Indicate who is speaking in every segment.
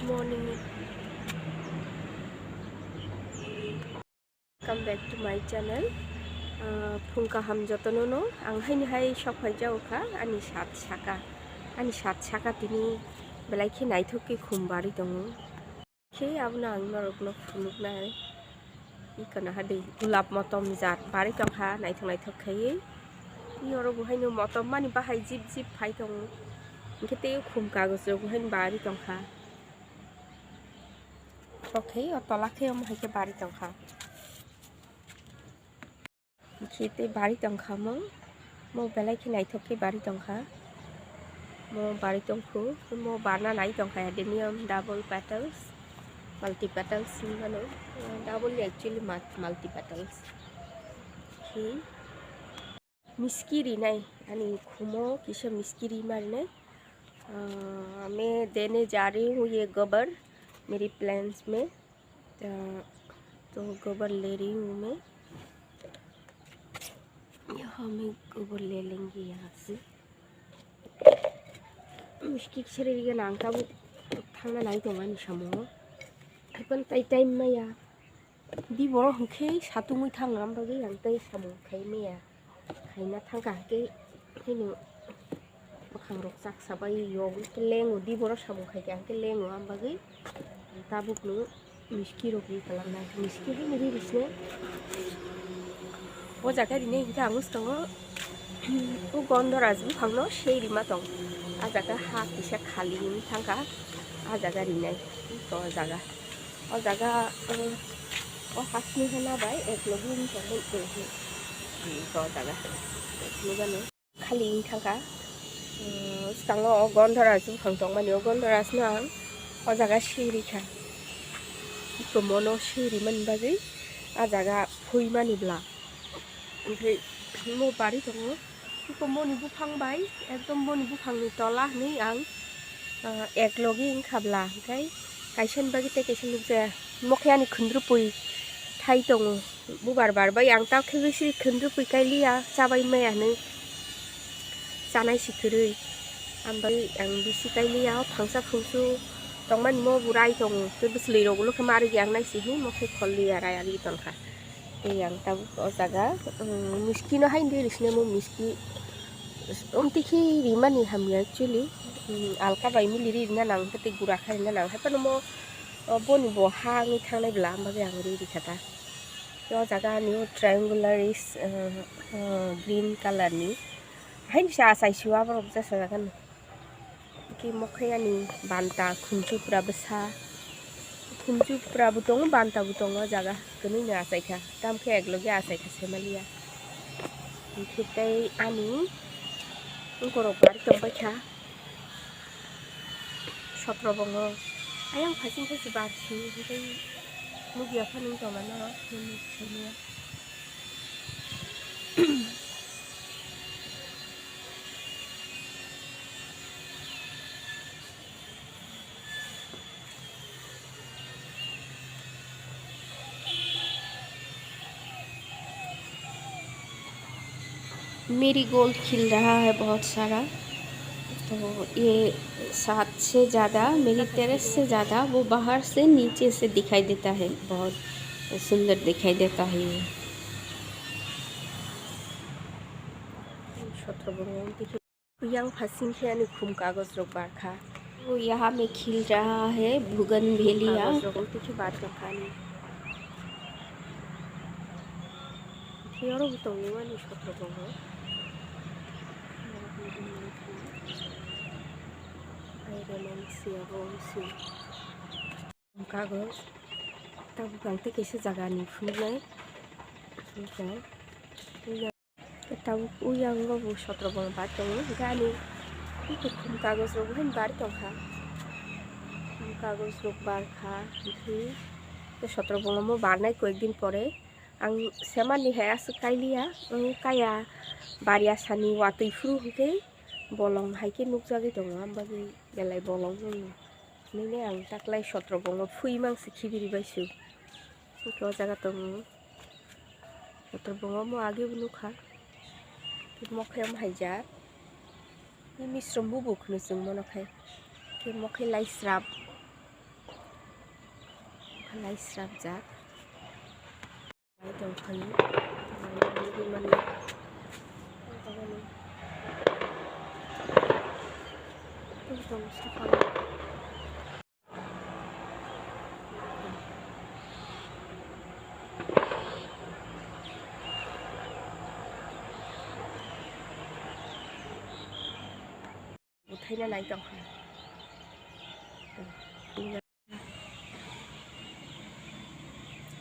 Speaker 1: Good morning. Welcome back to my channel. Phungka ham jotono no ang haini hai shokhai jauka ani sat saka tini belai khi naithoki khumbari tongo khi abna ang norokno phuluk nai ikana hade gulab motom jat bari tongha naithok khai yoro buhai no motom mani bahai jip phai tongo khete khum kagos ro buhai bari tongha okay otola khe am hai ke bari tongha खेते बारी तंखा मो बेलाय के नाइथक के बारी तंखा मो बारी तंखु मो बारना नाइ तंखा adenium double petals multi petals मानो डबल एक्चुअली मल्टी पेटल्स कि मिस्किरी नाइ यानी खुमो किसे मिस्किरी मारने मैं देने जा रही हूँ ये गोबर मेरी प्लांट्स में तो गोबर ले रही हूँ मैं हम गोबर ले लेंगे यहाँ से मुश्किल से रहेगा नांका वो थांना नाई तो मानी समो अपन टाइम में या दी बड़ो होके सातु मुई थांगा हम बगे yang tay समो खाई में या खाई ना थांगा के है नो बखांग रोक साक सबाई योग के लेंगो दी बड़ो समो खाई के लेंगो हम बगे ताबुक नो मिस्की रोकी कलमना मिस्की है मेरी बिसने वो जगह दिने हिंसा आंगुस तंगो वो गंधराज बुखांगनो शेरिमा तंग आ जगह हा किसे खाली थांगा आ जगह रिनाय तो जगह ओ हासनी हना बाय एक लोगिन तंग तो जगह नुगानो खाली थांगा तंगो गंधराज बुखांग तंग माने गंधराज ना ओ जगह शेरिखा तो मोनो शेरि मन बागै आ जगह फुई मानिब्ला ओमफ्राय मो बारि दङ बेखौ मनि बुफांबाय एकदम मनि बुफांनि तला नै आं एक लगे ओंखारब्ला ओमफ्राय गायसन बागै गायसन जाया मखायानि खुन्द्रुपुइ थाइ दङ बुबार बारबाय आं दा खेबेसि खुन्द्रुपुइ गायलिया जाबाय मायानो जानाय सिखोरै ओमफ्राय आं बिसि गायलिया फांसा फुंसु दंमान मो बुराय दङ बेबोसलै रगलो खमारि आं नायसिहि मखे खलिया रायारि दंखा yang tahu osaga miski no hain diri sini mo miski tiki rima ni hamnya actually alka bai miliri na nang peti gura khai na nang hapan mo boni bo hang thang nai bla ma yang ri kata yo jaga ni triangular is green color ni hain sa sai suwa bro jasa kan ki mokhaya ni banta khunju pura besa खुंजु प्राबु दङ बान्ताबु दङ जागा गनै आसाइखा दामखे एकलगे आसाइखा सेमालिया ओमफ्राय आनि गरब बारि दंबायखा सत्र बङ आयं फासिं फासि बारसि ओमफ्राय मुगिया फानों दङना सेमालिया मेरी गोल्ड खिल रहा है बहुत सारा तो ये 7 से ज़्यादा मेरी टेरेस से ज़्यादा वो बाहर से नीचे से दिखाई देता है बहुत सुंदर दिखाई देता है ये यंग फसिंग से खुम कागज रोक बारखा वो यहाँ में खिल रहा है बुगनवेलिया बात रखा नहीं कागज तब गलती कैसे जगह नहीं फूल तब उयांगो वो सत्र बंग बात दङ गानि खुम कागज रोग हन बार दंखा खुम कागज रोग बारखा ओमफ्राय सत्र बंग मो बारनाय कয়েকদিন পরে आं सेमानि हायासो गायलिया काया बारिया सानि वातै फ्रु हके बलं हायके नुकजागै दङ ओमबागै बेलाय बलं नैने आं ताकलाय सत्र बंग फुइ मांसि खिबिरिबायसु तो जागा दङ सत्र बंग मो आगे बुनुखा मखायाम हायजा मिश्रम बुबुखनो जों मनखाय के मखाय लाइस्राब halai srabjak bai tongkhayo mani tong sakang uthai na nai tongkha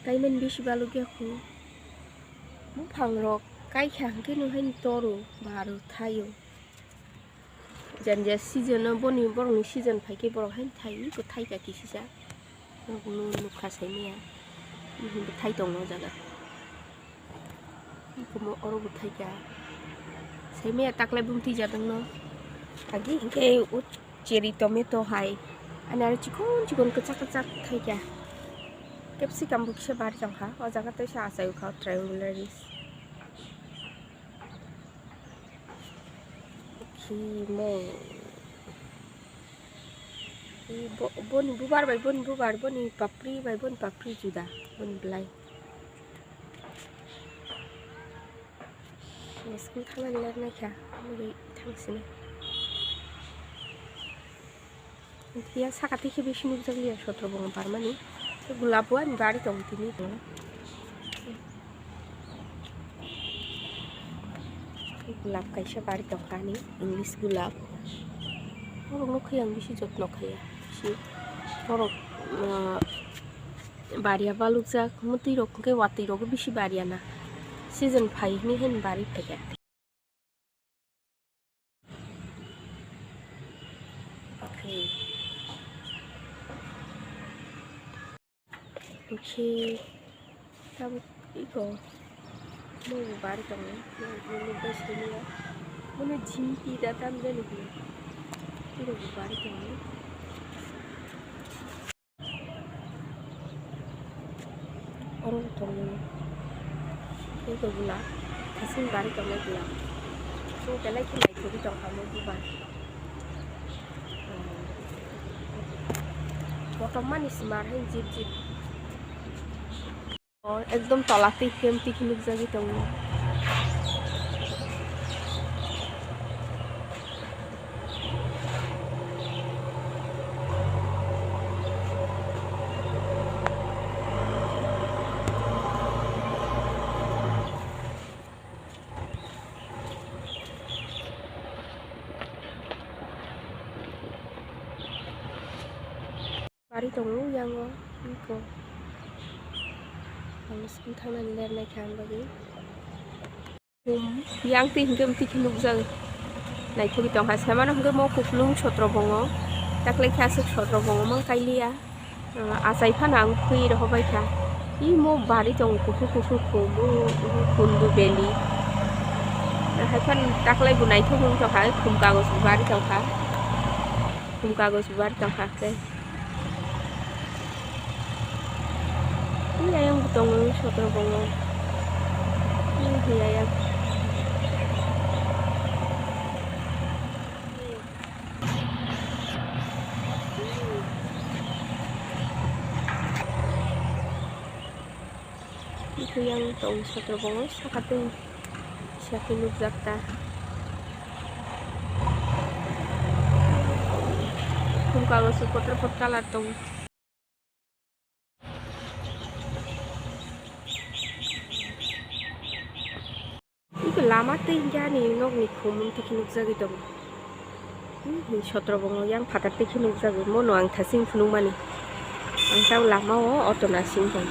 Speaker 1: kai men bisi balugi aku mu phangrok kai khang ke no hain toru baru thayo janja season boni borong season phaike borok hain thai ko thai ka kisisa no nukha saimia ini thai tong no jaga ko mo oro bu thai ka saimia taklai bumti jadang no agi ke ut cherry tomato hai anar chikon kecak thai ka capsicum bu kisa bar jangkha o jaga te sa asai kha triangularis mo boni bubar bai boni papri juda boni blai school thaman lerna kha mui thangsine dia sakati ke beshi nuk jagli sotro bong parmani gulab ani bari tong tini gulab kaisa bari tong kani English gulab borok no khayang bisi jotno khaya si borok baria balukjak muti rok ke wati rok bisi baria na season phai ni hen bari phega okay tabu iko mo bari tong mo besi ni ya mo jimpi datam jani ki iro bari tong orang tong itu gula kasih bari tong gula so pelai ki lai thodi tong kamu bubar bottom manis marhen jip और एकदम तलाते केमती की look जागी तंग बारी तंग यांगो eco school thaman lerna khang bagi yang ti hingam ti khiluk jang nai thogi tong ha samana hingam mo kuplung sotro bongo taklai khasuk sotro bongo mang kailia asai phanang phui ro bai kha I mo bari tong kufu ko mo kundu beli hai phan taklai bu nai thong to ha khum kagos bari tong ha khum kagos bari tong ha ke ini yang butong sotro bongo ini yang itu yang tong sotro bongo sakateng siapin nuk zakta kung kalau supporter potkalar tong lama tuh jani nok ni kumun tikinuk jagi dong sotro bongo yang patat tikinuk jagi mono ang thasing phunung mani ang tau lama o otona sing dong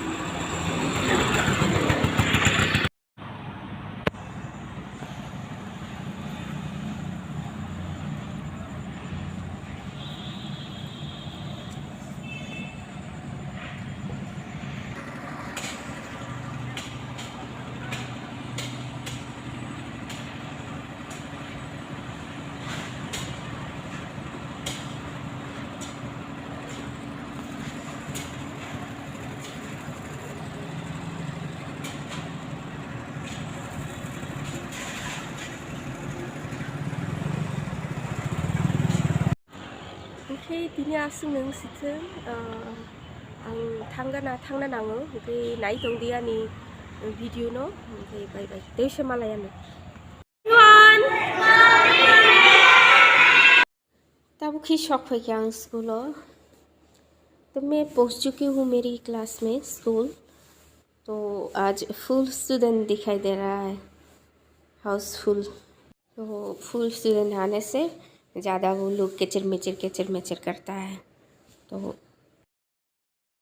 Speaker 1: Okay, tini asung nang situ आं थांगोना थांनो नाङो ओमफ्राय नायथोंदि आंनि video न ओमफ्राय bye bye दैसे मालायानो तब की शौक है क्या स्कूल तो मैं पहुंच चुकी हूँ मेरी क्लास में स्कूल। तो आज फुल स्टूडेंट दिखाई दे रहा है, हाउसफुल। तो फुल स्टूडेंट आने से ज़्यादा वो लोग केचर मेचर करता है। तो